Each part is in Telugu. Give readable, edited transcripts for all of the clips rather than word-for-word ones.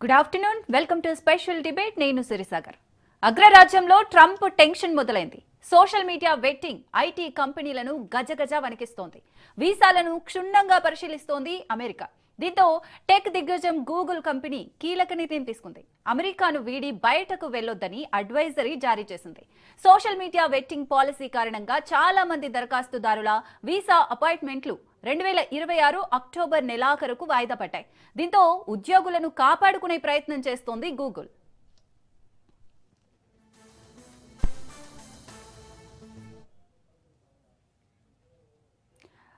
Good afternoon, welcome to special debate. నేను సిరిసాగర్. అగ్రరాజ్యంలో ట్రంప్ టెన్షన్ మొదలైంది. సోషల్ మీడియా వెట్టింగ్ ఐటీ కంపెనీలను గజగజ వణికిస్తోంది. వీసాలను క్షుణ్ణంగా పరిశీలిస్తోంది అమెరికా. దీంతో టెక్ దిగ్గజం గూగుల్ కంపెనీ కీలక నిర్ణయం తీసుకుంది. అమెరికాను వీడి బయటకు వెళ్లొద్దని అడ్వైజరీ జారీ చేసింది. సోషల్ మీడియా వెట్టింగ్ పాలసీ కారణంగా చాలా మంది దరఖాస్తుదారుల వీసా అపాయింట్మెంట్లు 2026 అక్టోబర్ నెలాఖరుకు వాయిదా పడ్డాయి. దీంతో ఉద్యోగులను కాపాడుకునే ప్రయత్నం చేస్తోంది గూగుల్.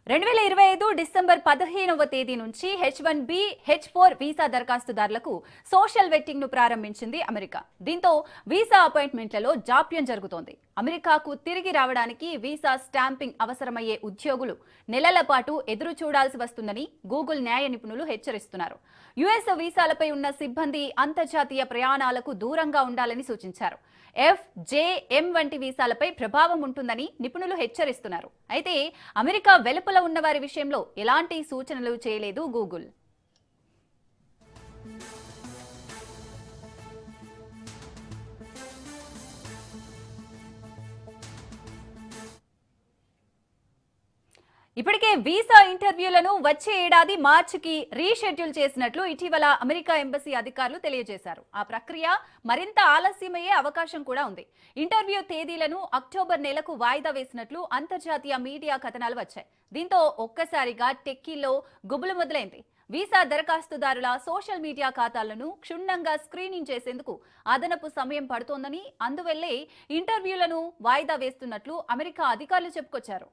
2025 డిసెంబర్ 15వ తేదీ నుంచి H1B, H4 visa దరఖాస్తుదారులకు social vetting ను ప్రారంభించింది అమెరికా. దీంతో వీసా అపాయింట్మెంట్లలో జాప్యం జరుగుతోంది. అమెరికాకు తిరిగి రావడానికి వీసా స్టాంపింగ్ అవసరమయ్యే ఉద్యోగులు నెలల పాటు ఎదురు చూడాల్సి వస్తుందని గూగుల్ న్యాయ నిపుణులు హెచ్చరిస్తున్నారు. యుఎస్ వీసాలపై ఉన్న సిబ్బంది అంతర్జాతీయ ప్రయాణాలకు దూరంగా ఉండాలని సూచించారు. FJM వంటి వీసాలపై ప్రభావం ఉంటుందని నిపుణులు హెచ్చరిస్తున్నారు. అయితే అమెరికా వెలుపల ఉన్న వారి విషయంలో ఎలాంటి సూచనలు చేయలేదు గూగుల్. ఇప్పటికే వీసా ఇంటర్వ్యూలను వచ్చే ఏడాది మార్చికి రీషెడ్యూల్ చేసినట్లు ఇటీవల అమెరికా ఎంబసీ అధికారులు తెలియజేశారు. ఆ ప్రక్రియ మరింత ఆలస్యమయ్యే అవకాశం కూడా ఉంది. ఇంటర్వ్యూ తేదీలను అక్టోబర్ నెలకు వాయిదా వేసినట్లు అంతర్జాతీయ మీడియా కథనాలు వచ్చాయి. దీంతో ఒక్కసారిగా టెక్కీలో గుబులు మొదలైంది. వీసా దరఖాస్తుదారుల సోషల్ మీడియా ఖాతాలను క్షుణ్ణంగా స్క్రీనింగ్ చేసేందుకు అదనపు సమయం పడుతోందని, అందువల్లే ఇంటర్వ్యూలను వాయిదా వేస్తున్నట్లు అమెరికా అధికారులు చెప్పుకొచ్చారు.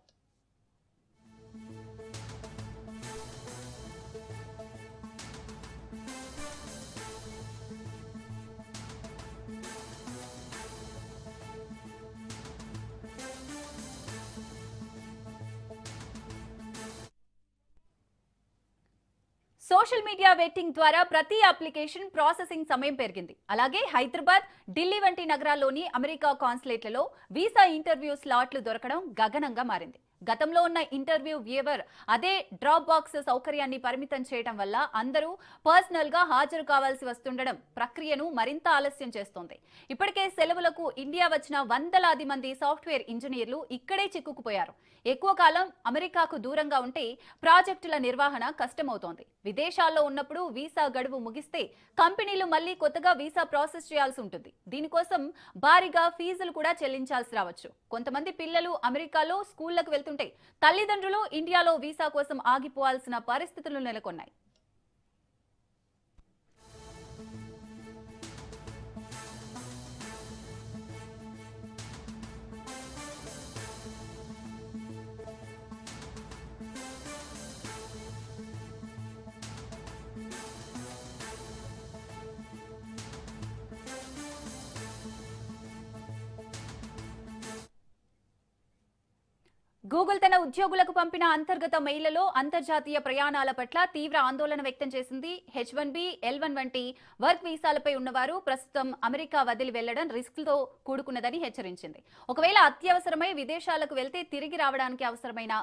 సోషల్ మీడియా వెట్టింగ్ ద్వారా ప్రతి అప్లికేషన్ ప్రాసెసింగ్ సమయం పెరిగింది. అలాగే హైదరాబాద్, ఢిల్లీ వంటి నగరాల్లోని అమెరికా కాన్సులేట్లలో వీసా ఇంటర్వ్యూ స్లాట్లు దొరకడం గగనంగా మారింది. గతంలో ఉన్న ఇంటర్వ్యూ వ్యూవర్ అదే డ్రాప్ బాక్స్ సౌకర్యాన్ని పరిమితం చేయడం వల్ల అందరూ పర్సనల్ గా హాజరు కావాల్సి వస్తుండడం ప్రక్రియను మరింత ఆలస్యం చేస్తోంది. ఇప్పటికే సెలవులకు ఇండియా వచ్చిన వందలాది మంది సాఫ్ట్వేర్ ఇంజనీర్లు ఇక్కడే చిక్కుకుపోయారు. ఎక్కువ కాలం అమెరికాకు దూరంగా ఉంటే ప్రాజెక్టుల నిర్వహణ కష్టమవుతోంది. విదేశాల్లో ఉన్నప్పుడు వీసా గడువు ముగిస్తే కంపెనీలు మళ్లీ కొత్తగా వీసా ప్రాసెస్ చేయాల్సి ఉంటుంది. దీనికోసం భారీగా ఫీజులు కూడా చెల్లించాల్సి రావచ్చు. కొంతమంది పిల్లలు అమెరికాలో స్కూళ్లకు వెళ్తుంటే తల్లిదండ్రులు ఇండియాలో వీసా కోసం ఆగిపోవాల్సిన పరిస్థితులు నెలకొన్నాయి. గూగుల్ తన ఉద్యోగులకు పంపిన అంతర్గత మెయిల్లో అంతర్జాతీయ ప్రయాణాల పట్ల తీవ్ర ఆందోళన వ్యక్తం చేసింది. H1B, L1 వంటి వర్క్ వీసాలపై ఉన్నవారు ప్రస్తుతం అమెరికా వదిలి వెళ్లడం రిస్క్తో కూడుకున్నదని హెచ్చరించింది. ఒకవేళ అత్యవసరమై విదేశాలకు వెళ్తే తిరిగి రావడానికి అవసరమైన